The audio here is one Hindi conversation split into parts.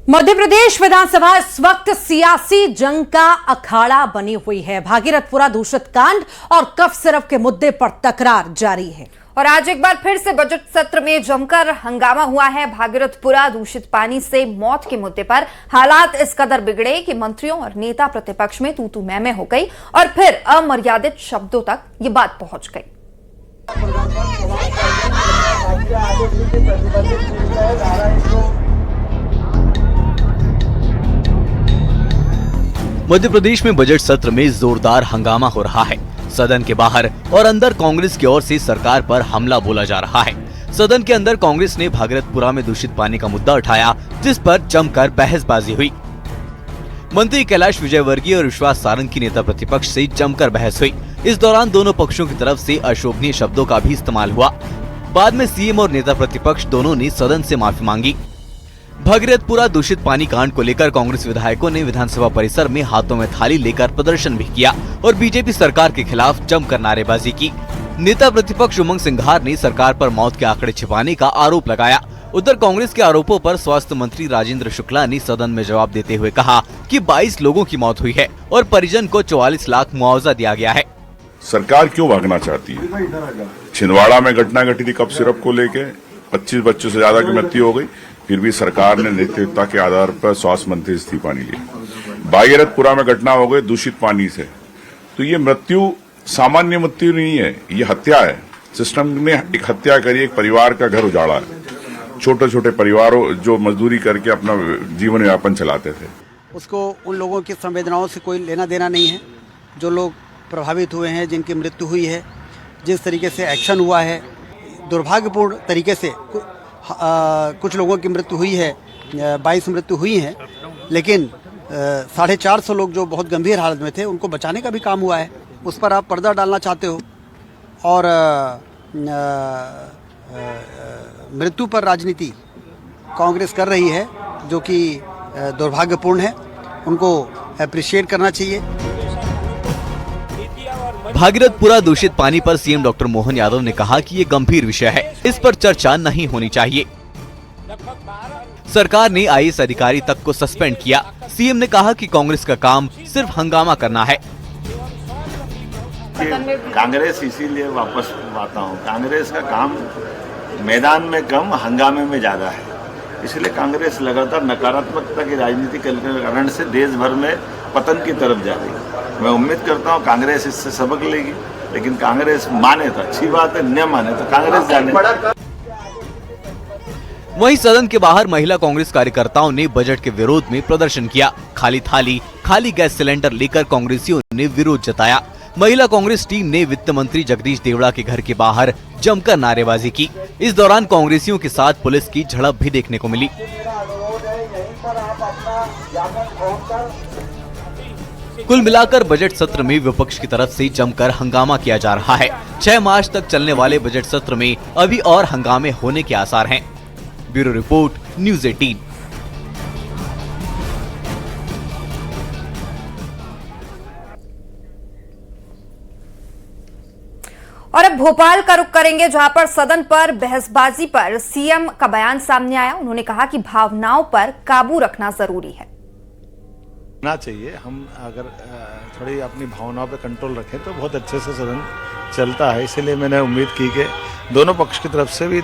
मध्य प्रदेश विधानसभा इस वक्त सियासी जंग का अखाड़ा बनी हुई है। भागीरथपुरा दूषित कांड और कफ सिरप के मुद्दे पर तकरार जारी है और आज एक बार फिर से बजट सत्र में जमकर हंगामा हुआ है। भागीरथपुरा दूषित पानी से मौत के मुद्दे पर हालात इस कदर बिगड़े कि मंत्रियों और नेता प्रतिपक्ष में तू-तू मैं-मैं हो गई और फिर अमर्यादित शब्दों तक ये बात पहुंच गई। मध्य प्रदेश में बजट सत्र में जोरदार हंगामा हो रहा है। सदन के बाहर और अंदर कांग्रेस की ओर से सरकार पर हमला बोला जा रहा है। सदन के अंदर कांग्रेस ने भागीरथपुरा में दूषित पानी का मुद्दा उठाया, जिस पर जमकर बहसबाजी हुई। मंत्री कैलाश विजयवर्गीय और विश्वास सारंग की नेता प्रतिपक्ष से जमकर बहस हुई। इस दौरान दोनों पक्षों की तरफ से अशोभनीय शब्दों का भी इस्तेमाल हुआ। बाद में सीएम और नेता प्रतिपक्ष दोनों ने सदन से माफी मांगी। भागीरथपुरा दूषित पानी कांड को लेकर कांग्रेस विधायकों ने विधानसभा परिसर में हाथों में थाली लेकर प्रदर्शन भी किया और बीजेपी सरकार के खिलाफ जमकर नारेबाजी की। नेता प्रतिपक्ष उमंग सिंघार ने सरकार पर मौत के आंकड़े छिपाने का आरोप लगाया। उधर कांग्रेस के आरोपों पर स्वास्थ्य मंत्री राजेंद्र शुक्ला ने सदन में जवाब देते हुए कहा कि 22 लोगों की मौत हुई है और परिजन को 44 लाख मुआवजा दिया गया है। सरकार क्यों भागना चाहती है? छिंदवाड़ा में घटना घटी थी कफ सिरप को लेके, 25 बच्चों से ज्यादा की मृत्यु हो गई, फिर भी सरकार ने नेतृत्व के आधार पर स्वास्थ्य मंत्री इस्तीफा नहीं लिया। भागीरथपुरा में घटना हो गई दूषित पानी से, तो ये मृत्यु सामान्य मृत्यु नहीं है, ये हत्या है। सिस्टम ने एक हत्या करी, एक परिवार का घर उजाड़ा है। छोटे छोटे परिवारों जो मजदूरी करके अपना जीवन यापन चलाते थे, उसको उन लोगों की संवेदनाओं से कोई लेना देना नहीं है। जो लोग प्रभावित हुए हैं, जिनकी मृत्यु हुई है, जिस तरीके से एक्शन हुआ है, दुर्भाग्यपूर्ण तरीके से कुछ लोगों की मृत्यु हुई है, 22 मृत्यु हुई हैं, लेकिन 450 लोग जो बहुत गंभीर हालत में थे उनको बचाने का भी काम हुआ है। उस पर आप पर्दा डालना चाहते हो और मृत्यु पर राजनीति कांग्रेस कर रही है, जो कि दुर्भाग्यपूर्ण है। उनको अप्रिशिएट करना चाहिए। भागीरथपुरा दूषित पानी पर सीएम डॉक्टर मोहन यादव ने कहा कि ये गंभीर विषय है, इस पर चर्चा नहीं होनी चाहिए। सरकार ने आईएएस अधिकारी तक को सस्पेंड किया। सीएम ने कहा कि कांग्रेस का काम सिर्फ हंगामा करना है। कांग्रेस इसीलिए वापस आता हूँ, कांग्रेस का काम मैदान में कम हंगामे में ज्यादा है। इसलिए कांग्रेस लगातार नकारात्मकता की राजनीति के कारण से देश भर में पतन की तरफ जा रही है। मैं उम्मीद करता हूँ कांग्रेस इससे सबक लेगी, लेकिन कांग्रेस माने तो अच्छी बात है, न माने तो कांग्रेस जाने। वहीं सदन के बाहर महिला कांग्रेस कार्यकर्ताओं ने बजट के विरोध में प्रदर्शन किया। खाली थाली, खाली गैस सिलेंडर लेकर कांग्रेसियों ने विरोध जताया। महिला कांग्रेस टीम ने वित्त मंत्री जगदीश देवड़ा के घर के बाहर जमकर नारेबाजी की। इस दौरान कांग्रेसियों के साथ पुलिस की झड़प भी देखने को मिली। कुल मिलाकर बजट सत्र में विपक्ष की तरफ से जमकर हंगामा किया जा रहा है। 6 मार्च तक चलने वाले बजट सत्र में अभी और हंगामे होने के आसार हैं। Bureau report, news 18। और अब भोपाल का रुख करेंगे, जहां पर सदन पर बहसबाजी पर सीएम का बयान सामने आया। उन्होंने कहा कि भावनाओं पर काबू रखना जरूरी है। ना चाहिए, हम अगर थोड़ी अपनी भावनाओं पे कंट्रोल रखें तो बहुत अच्छे से सदन चलता है। इसीलिए मैंने उम्मीद की कि दोनों पक्ष की तरफ से भी,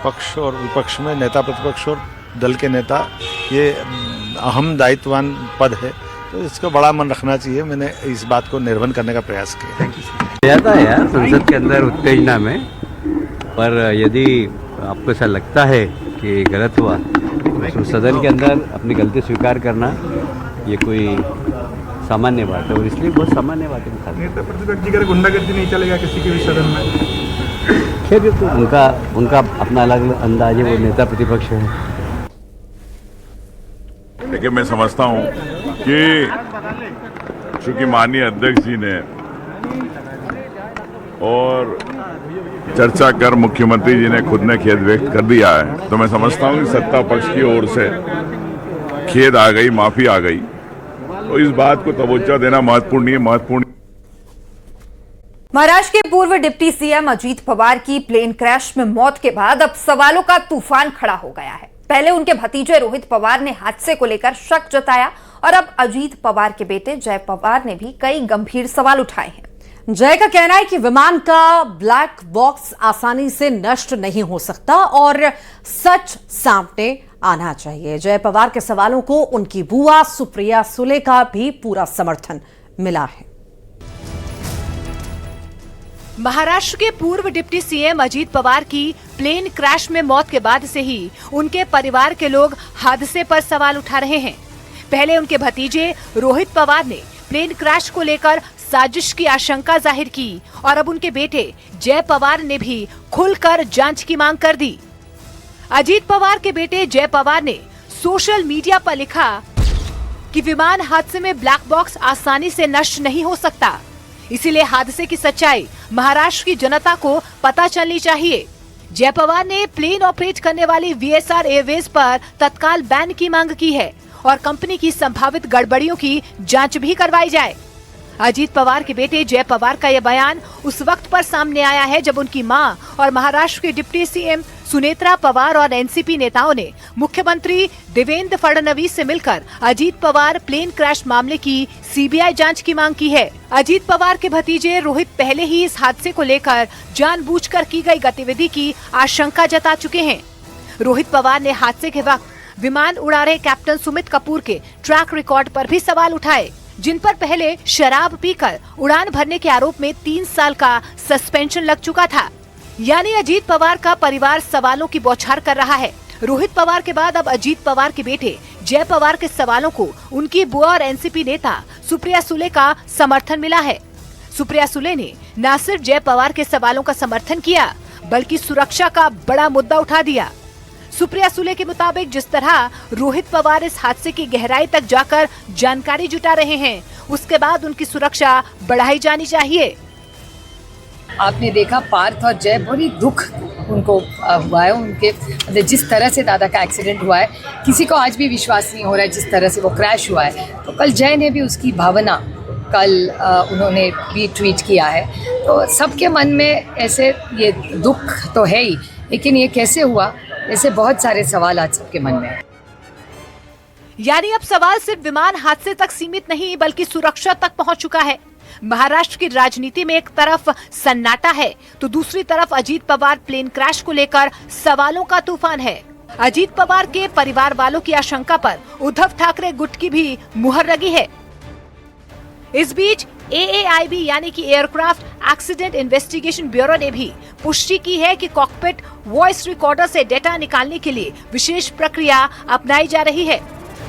पक्ष और विपक्ष में, नेता प्रतिपक्ष और दल के नेता, ये अहम दायित्ववान पद है, तो इसको बड़ा मन रखना चाहिए। मैंने इस बात को निर्भन करने का प्रयास किया। Thank you. जाता है यार संसद के अंदर उत्तेजना में, पर यदि आपको ऐसा लगता है कि गलत हुआ तो सदन के अंदर अपनी गलती स्वीकार करना ये कोई सामान्य बात है और इसलिए बहुत सामान्य बात है। नेता प्रतिपक्ष की गुंडागर्दी नहीं चलेगा किसी के भी सदन में। खैर तो उनका अपना अलग अंदाज है, वो नेता प्रतिपक्ष है। देखिए, मैं समझता हूँ कि चूंकि माननीय अध्यक्ष जी ने और चर्चा कर मुख्यमंत्री जी ने खुद ने खेद व्यक्त कर दिया है, तो मैं समझता हूँ कि सत्ता पक्ष की ओर से खेद आ गई, माफी आ गई, तो इस बात को तवज्जो देना महत्वपूर्ण नहीं है। महत्वपूर्ण महाराष्ट्र के पूर्व डिप्टी सीएम अजीत पवार की प्लेन क्रैश में मौत के बाद अब सवालों का तूफान खड़ा हो गया है। पहले उनके भतीजे रोहित पवार ने हादसे को लेकर शक जताया और अब अजीत पवार के बेटे जय पवार ने भी कई गंभीर सवाल उठाए हैं। जय का कहना है कि विमान का ब्लैक बॉक्स आसानी से नष्ट नहीं हो सकता और सच सामने आना चाहिए। जय पवार के सवालों को उनकी बुआ सुप्रिया सुले का भी पूरा समर्थन मिला है। महाराष्ट्र के पूर्व डिप्टी सीएम अजीत पवार की प्लेन क्रैश में मौत के बाद से ही उनके परिवार के लोग हादसे पर सवाल उठा रहे हैं। पहले उनके भतीजे रोहित पवार ने प्लेन क्रैश को लेकर साजिश की आशंका जाहिर की और अब उनके बेटे जय पवार ने भी खुलकर जांच की मांग कर दी। अजीत पवार के बेटे जय पवार ने सोशल मीडिया पर लिखा कि विमान हादसे में ब्लैक बॉक्स आसानी से नष्ट नहीं हो सकता, इसीलिए हादसे की सच्चाई महाराष्ट्र की जनता को पता चलनी चाहिए। जय पवार ने प्लेन ऑपरेट करने वाली VSR एयरवेज पर तत्काल बैन की मांग की है और कंपनी की संभावित गड़बड़ियों की जांच भी करवाई जाए। अजीत पवार के बेटे जय पवार का यह बयान उस वक्त पर सामने आया है जब उनकी मां और महाराष्ट्र के डिप्टी सीएम सुनेत्रा पवार और एनसीपी नेताओं ने मुख्यमंत्री देवेंद्र फडणवीस से मिलकर अजीत पवार प्लेन क्रैश मामले की सीबीआई जांच की मांग की है। अजीत पवार के भतीजे रोहित पहले ही इस हादसे को लेकर जानबूझकर की गई गतिविधि की आशंका जता चुके हैं। रोहित पवार ने हादसे के वक्त विमान उड़ा रहे कैप्टन सुमित कपूर के ट्रैक रिकॉर्ड पर भी सवाल उठाए, जिन पर पहले शराब पीकर उड़ान भरने के आरोप में 3 साल का सस्पेंशन लग चुका था। यानी अजीत पवार का परिवार सवालों की बौछार कर रहा है। रोहित पवार के बाद अब अजीत पवार के बेटे जय पवार के सवालों को उनकी बुआ और एनसीपी नेता सुप्रिया सुले का समर्थन मिला है। सुप्रिया सुले ने न सिर्फ जय पवार के सवालों का समर्थन किया बल्कि सुरक्षा का बड़ा मुद्दा उठा दिया। सुप्रिया सुले के मुताबिक जिस तरह रोहित पवार इस हादसे की गहराई तक जाकर जानकारी जुटा रहे हैं, उसके बाद उनकी सुरक्षा बढ़ाई जानी चाहिए। आपने देखा पार्थ और जय बड़ी दुख उनको हुआ है, उनके जिस तरह से दादा का एक्सीडेंट हुआ है किसी को आज भी विश्वास नहीं हो रहा है जिस तरह से वो क्रैश हुआ है। तो कल जय ने भी उसकी भावना कल उन्होंने भी ट्वीट किया है। तो सबके मन में ऐसे ये दुख तो है ही, लेकिन ये कैसे हुआ, ऐसे बहुत सारे सवाल आज सबके मन में है। यानी अब सवाल सिर्फ विमान हादसे तक सीमित नहीं बल्कि सुरक्षा तक पहुंच चुका है। महाराष्ट्र की राजनीति में एक तरफ सन्नाटा है तो दूसरी तरफ अजीत पवार प्लेन क्रैश को लेकर सवालों का तूफान है। अजीत पवार के परिवार वालों की आशंका पर उद्धव ठाकरे गुट की भी मुहर लगी है। इस बीच AAIB यानी कि एयरक्राफ्ट एक्सीडेंट इन्वेस्टिगेशन ब्यूरो ने भी पुष्टि की है कि कॉकपिट वॉइस रिकॉर्डर से डेटा निकालने के लिए विशेष प्रक्रिया अपनाई जा रही है।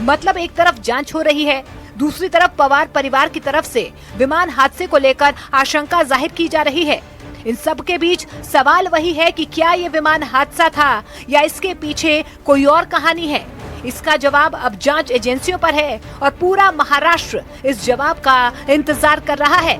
मतलब एक तरफ जांच हो रही है, दूसरी तरफ पवार परिवार की तरफ से विमान हादसे को लेकर आशंका जाहिर की जा रही है। इन सब के बीच सवाल वही है कि क्या ये विमान हादसा था या इसके पीछे कोई और कहानी है। इसका जवाब अब जांच एजेंसियों पर है और पूरा महाराष्ट्र इस जवाब का इंतजार कर रहा है।